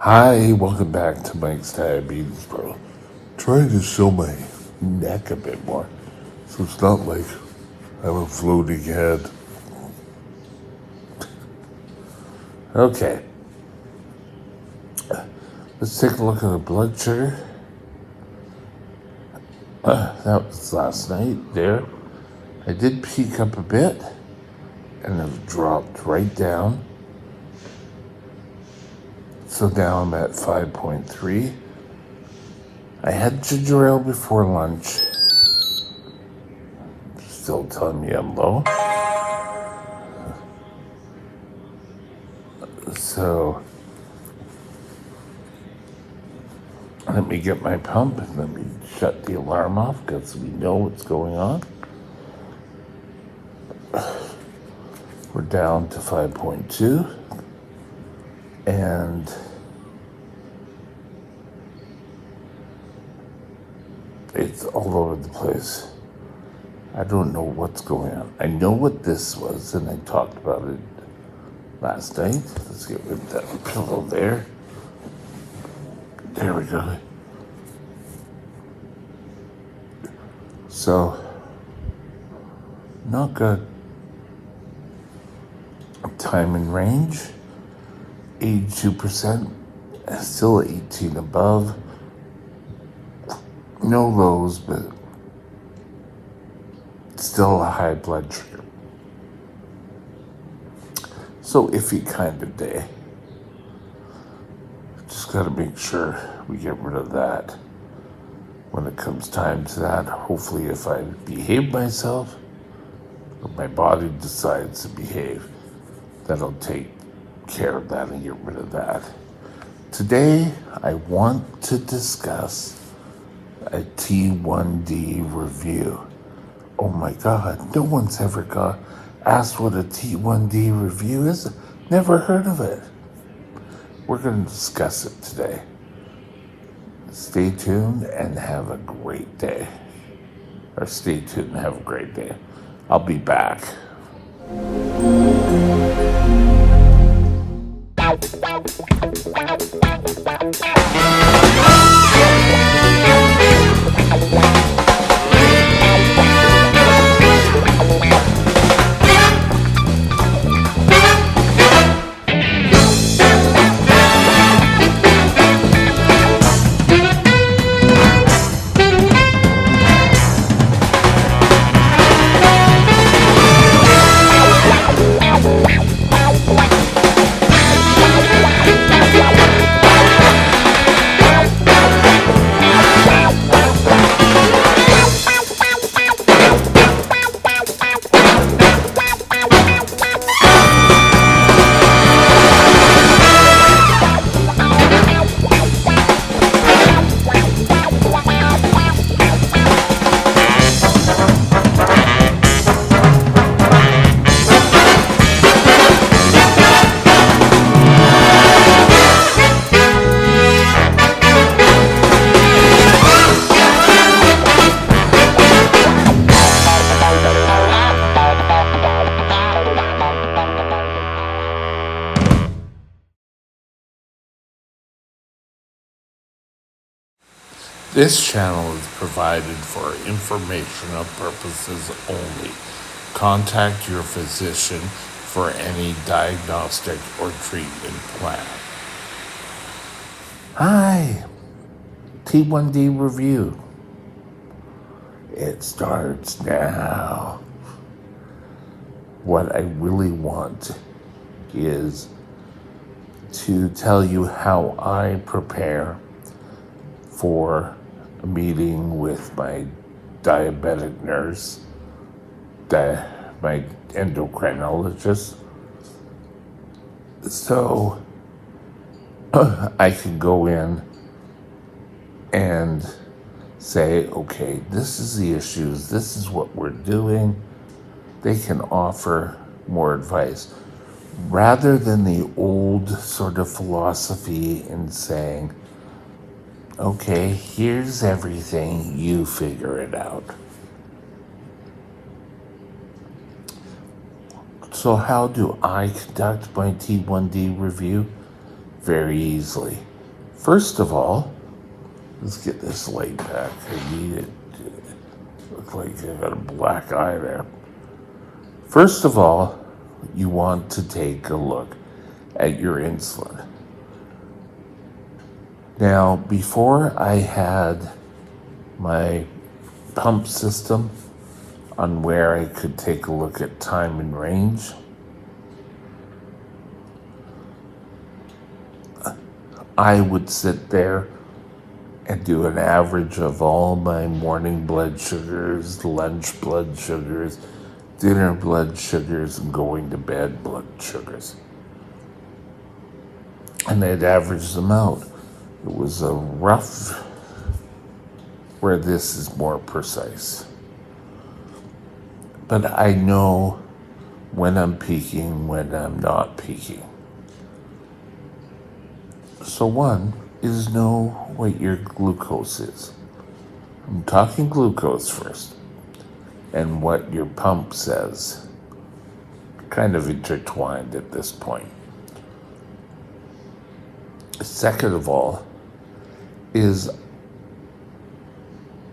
Hi, welcome back to Mike's Diabetes Bro. Trying to show my neck a bit more, so it's not like I'm a floating head. Okay, let's take a look at the blood sugar. That was last night there. I did peak up a bit, and it dropped right down. So now I'm at 5.3. I had ginger ale before lunch. Still telling me I'm low. So let me get my pump and let me shut the alarm off because we know what's going on. We're down to 5.2 and it's all over the place. I don't know what's going on. I know what this was and I talked about it last night. Let's get rid of that pillow there. There we go. So, not good. Time in range, 82%, still 18 above. No lows, but still a high blood sugar. So iffy kind of day. Just gotta make sure we get rid of that when it comes time to that. Hopefully if I behave myself, or my body decides to behave, that'll take care of that and get rid of that. Today, I want to discuss a T1D review. Oh my God, no one's ever asked what a T1D review is. Never heard of it. We're going to discuss it today. Stay tuned and have a great day. Or stay tuned and have a great day. I'll be back. This channel is provided for informational purposes only. Contact your physician for any diagnostic or treatment plan. Hi, T1D review. It starts now. What I really want is to tell you how I prepare for a meeting with my diabetic nurse, my endocrinologist, so I can go in and say, okay, this is the issues, this is what we're doing. They can offer more advice rather than the old sort of philosophy in saying, okay, here's everything, you figure it out. So how do I conduct my T1D review? Very easily. First of all, let's get this light back. I need it. Look like I got a black eye there. First of all, you want to take a look at your insulin. Now, before I had my pump system on where I could take a look at time and range, I would sit there and do an average of all my morning blood sugars, lunch blood sugars, dinner blood sugars, and going to bed blood sugars. And I'd average them out. It was a rough, where this is more precise. But I know when I'm peaking, when I'm not peaking. So one is know what your glucose is. I'm talking glucose first, and what your pump says. Kind of intertwined at this point. Second of all, is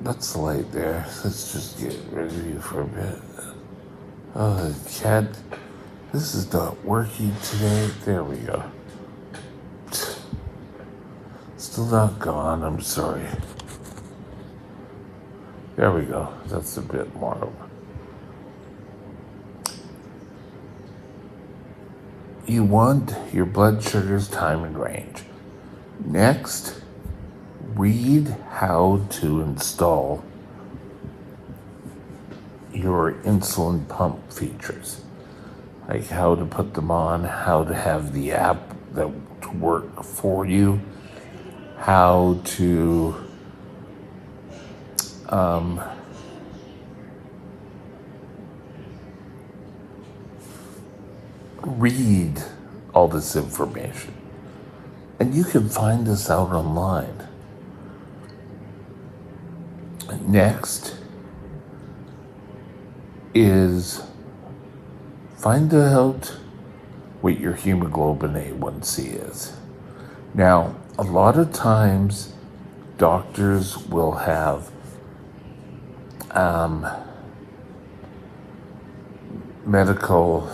that's the light there. Let's just get rid of you for a bit. Oh, cat, this is not working today. There we go. Still not gone, I'm sorry. There we go. That's a bit more. You want your blood sugars, time, and range. Next, read how to install your insulin pump features, like how to put them on, how to have the app that to work for you, how to read all this information. And you can find this out online. Next is find out what your hemoglobin A1C is. Now, a lot of times doctors will have medical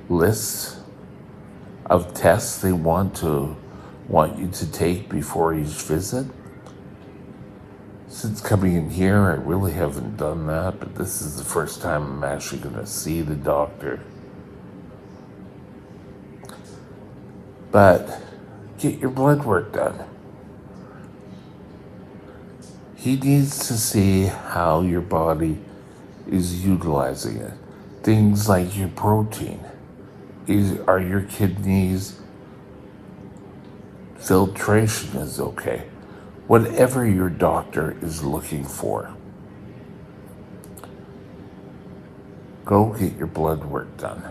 lists of tests they want you to take before each visit. Since coming in here, I really haven't done that, but this is the first time I'm actually going to see the doctor. But get your blood work done. He needs to see how your body is utilizing it. Things like your protein. Are your kidneys, filtration is okay. Whatever your doctor is looking for. Go get your blood work done.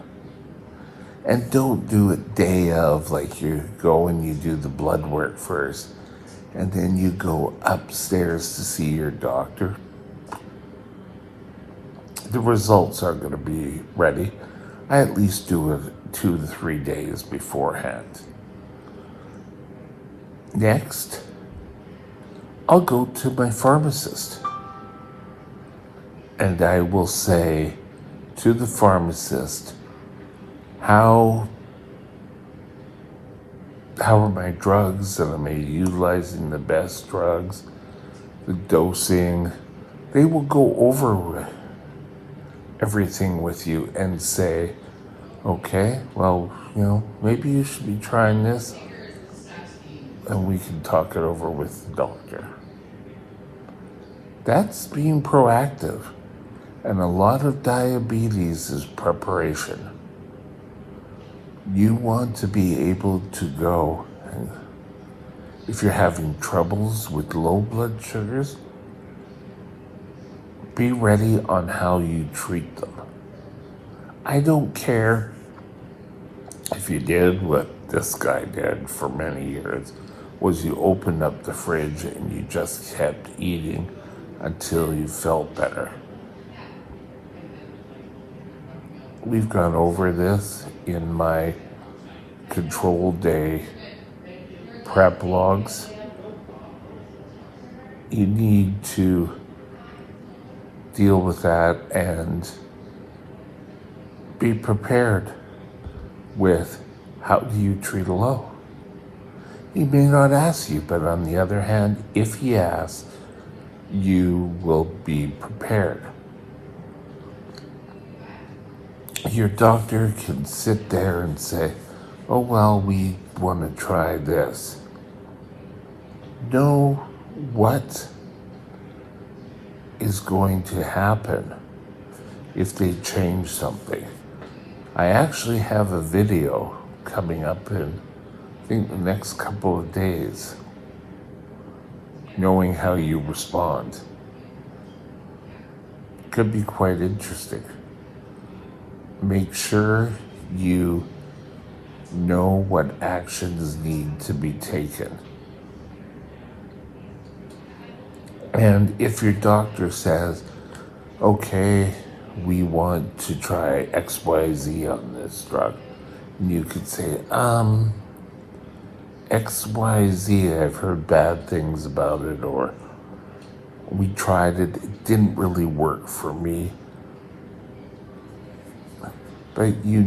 And don't do it day of, like you go and you do the blood work first, and then you go upstairs to see your doctor. The results are going to be ready. I at least do it 2 to 3 days beforehand. Next, I'll go to my pharmacist. And I will say to the pharmacist, how are my drugs, and am I utilizing the best drugs, the dosing? They will go over everything with you and say, okay, well, maybe you should be trying this, and we can talk it over with the doctor. That's being proactive. And a lot of diabetes is preparation. You want to be able to go, if you're having troubles with low blood sugars, be ready on how you treat them. I don't care if you did what this guy did for many years, was you opened up the fridge and you just kept eating until you felt better. We've gone over this in my control day prep logs. You need to deal with that and be prepared with how do you treat a low. He may not ask you, but on the other hand, if he asks, you will be prepared. Your doctor can sit there and say, oh, well, we want to try this. Know what is going to happen if they change something. I actually have a video coming up in, I think, the next couple of days, knowing how you respond. Could be quite interesting. Make sure you know what actions need to be taken. And if your doctor says, okay, we want to try XYZ on this drug, and you could say, XYZ, I've heard bad things about it, or we tried it, it didn't really work for me. But you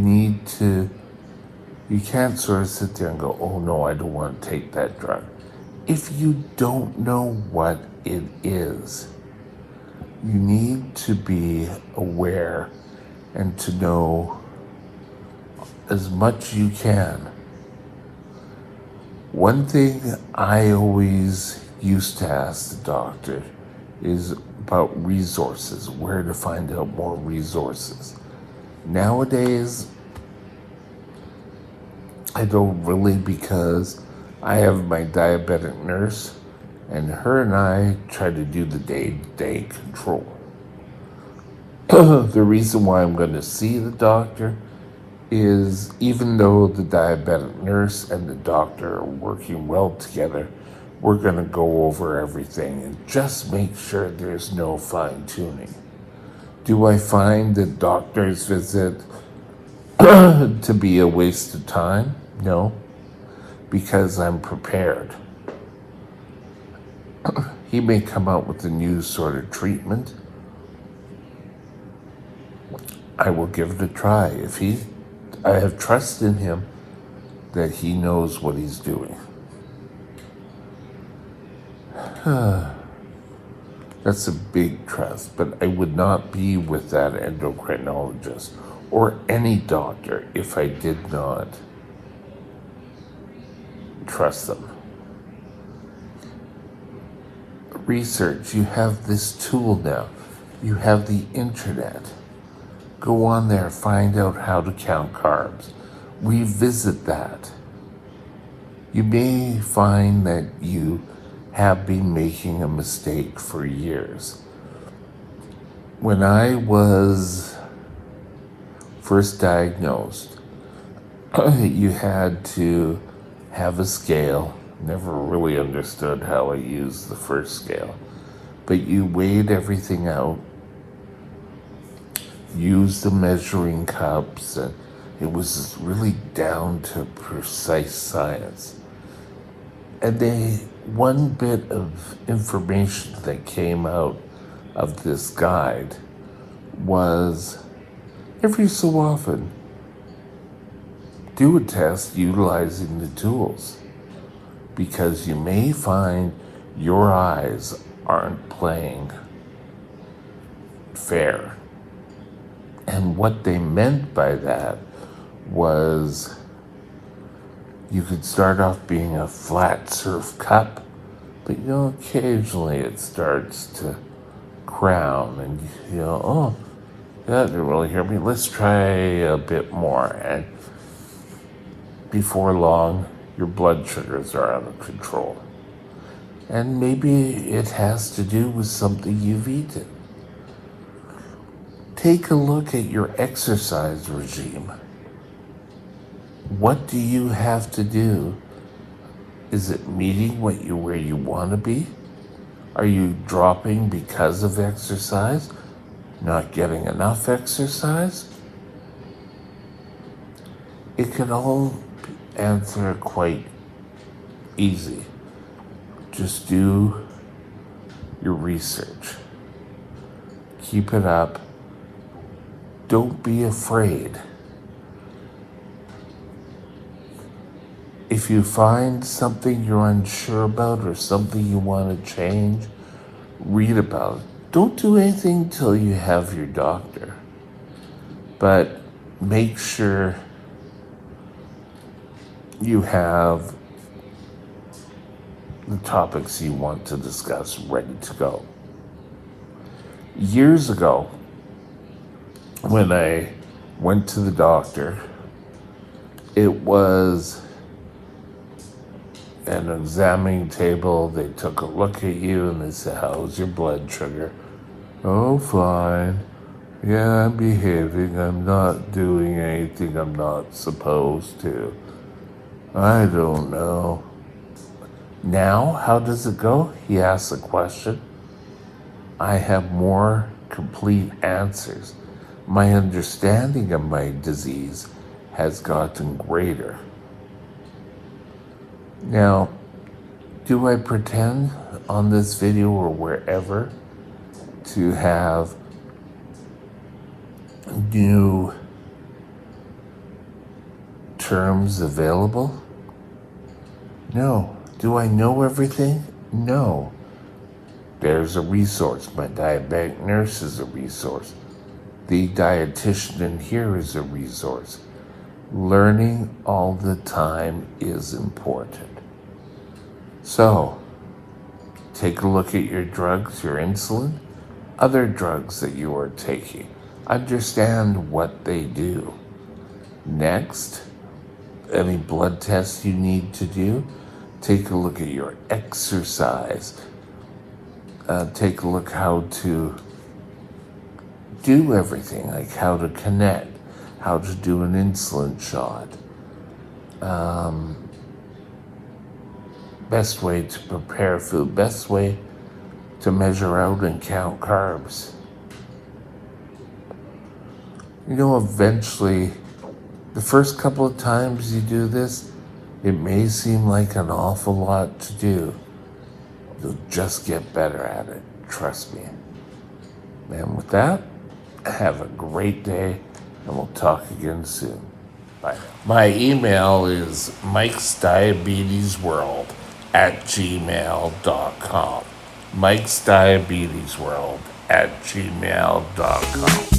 can't sort of sit there and go, oh no, I don't want to take that drug. If you don't know what it is, you need to be aware and to know as much you can. One thing I always used to ask the doctor is about resources, where to find out more resources. Nowadays, I don't really, because I have my diabetic nurse, and her and I try to do the day-to-day control. The reason why I'm going to see the doctor is, even though the diabetic nurse and the doctor are working well together, we're going to go over everything and just make sure there's no fine-tuning. Do I find the doctor's visit to be a waste of time? No, because I'm prepared. He may come out with a new sort of treatment. I will give it a try. I have trust in him that he knows what he's doing. That's a big trust, but I would not be with that endocrinologist or any doctor if I did not trust them. Research, you have this tool now. You have the internet. Go on there, find out how to count carbs. Revisit that. You may find that you have been making a mistake for years. When I was first diagnosed, you had to have a scale. Never really understood how I used the first scale. But you weighed everything out, used the measuring cups, and it was really down to precise science. And one bit of information that came out of this guide was, every so often, do a test utilizing the tools, because you may find your eyes aren't playing fair. And what they meant by that was, you could start off being a flat surf cup, but occasionally it starts to crown, and oh, that didn't really hear me. Let's try a bit more. And before long, your blood sugars are out of control. And maybe it has to do with something you've eaten. Take a look at your exercise regime. What do you have to do? Is it meeting where you want to be? Are you dropping because of exercise? Not getting enough exercise? It can all answer quite easy. Just do your research. Keep it up. Don't be afraid. If you find something you're unsure about or something you want to change, read about it. Don't do anything till you have your doctor. But make sure you have the topics you want to discuss ready to go. Years ago, when I went to the doctor, it was an examining table. They took a look at you and they said, "How's your blood sugar?" "Oh, fine. Yeah, I'm behaving. I'm not doing anything I'm not supposed to." "I don't know." Now, how does it go? He asks a question. I have more complete answers. My understanding of my disease has gotten greater. Now, do I pretend on this video or wherever to have new terms available? No. Do I know everything? No. There's a resource. My diabetic nurse is a resource. The dietitian in here is a resource. Learning all the time is important. So, take a look at your drugs, your insulin, other drugs that you are taking. Understand what they do. Next, any blood tests you need to do, take a look at your exercise. Take a look how to do everything, like how to connect, how to do an insulin shot. Best way to prepare food, best way to measure out and count carbs. Eventually, the first couple of times you do this, it may seem like an awful lot to do. You'll just get better at it, trust me. And with that, have a great day, and we'll talk again soon. Bye now. My email is mikesdiabetesworld@gmail.com. mikesdiabetesworld@gmail.com.